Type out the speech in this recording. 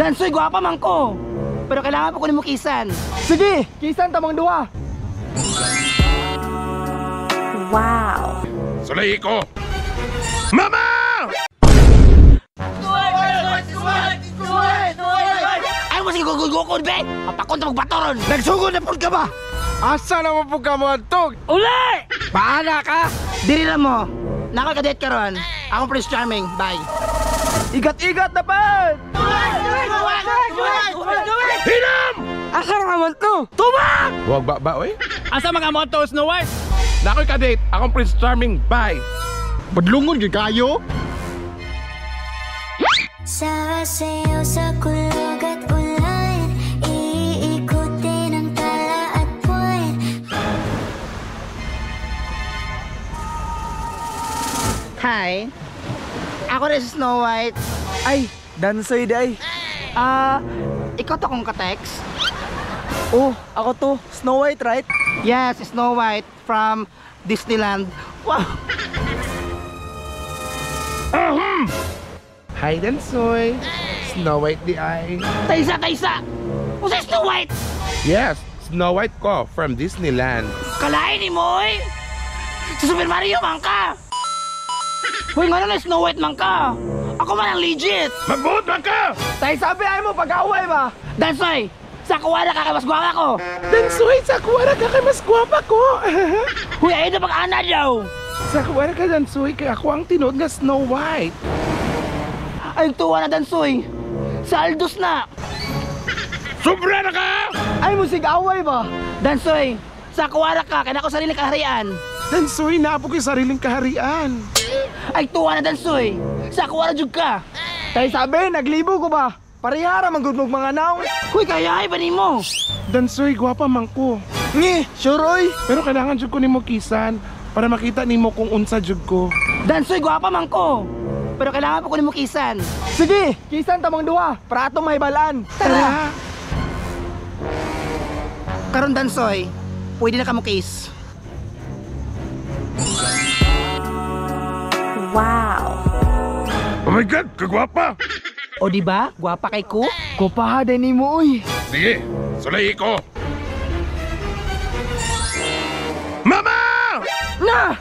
Dansoy, gwapa man ko. Pero kailangan pa ko ni mo kisan. Sige, kisan tamang duha. Wow. Sulay ko. Mama! Ay mo sige gugugukod be. Papakunta magbatoron. Nagsugod na po ka ba? Asa naman po ka mo antog? Uli! Paana ka? Diri lang mo. Nakakadate ka ron. Ako Prince Charming. Bye. Igat-igat na pa! Hinam! Asa naman to? Tubak! Huwag ba, oy? Asa mga moto, Snow White? Nakoy ka-date. Akong Prince Charming. Bye. Badlungon gyud kayo? Sasayaw sa kulog at ulan, iikutin ang tala at buwan. Hi. Ako rin si Snow White. Ay, Dansoy day. Ikaw to kong ka-text? Oh, ako to, Snow White, right? Yes, Snow White from Disneyland. Wow. Hi, Dansoy. Snow White di ay. Taysa! Kung sa Snow White! Yes, Snow White ko from Disneyland. Kalain ni mo eh! Sa Super Mario man ka! Hoy, nga na Snow White man ka! Ako man ang legit! Magbuot man ka! Tay sabi ay mo pag-away ba? Dansoy! Sa kuwala ka mas gwapa ko! Dansoy, sa kuwara ka kay mas gwapa ko. Huy, ayun na pag-ana daw! Sa kuwara ka, Dansoy, kay ako ang tinood nga Snow White. Ay, tuwa na Dansoy! Sa Aldos na! Sobra na ka! Ay mo sig-away ba? Dansoy! Sa kuwala ka, kaya ako sariling kaharian! Dansoy, naabo ko'y sariling kaharian. Ay, tuwa na Dansoy! Sa kuwala jug ka! Tay sabi, naglibo ko ba? Parihara manggudmog mga naong. Huy, kaya ay ba ni mo? Dansoy, gwapa man ko. Ngi, sure oy. Pero kailangan jud ko nimo kisan para makita nimo kung unsa jud ko. Dansoy, gwapa man ko! Pero kailangan pa ko ni mo kisan! Sige, kisan tamang duha para atong may balaan. Tara! Karon Dansoy, pwede na ka mo kiss. Wow. Oh my God, kagwapa! O di ba? Gwapa kay ko? Kopaha din ni mo oy. Sige, sulay ko. Mama! Na!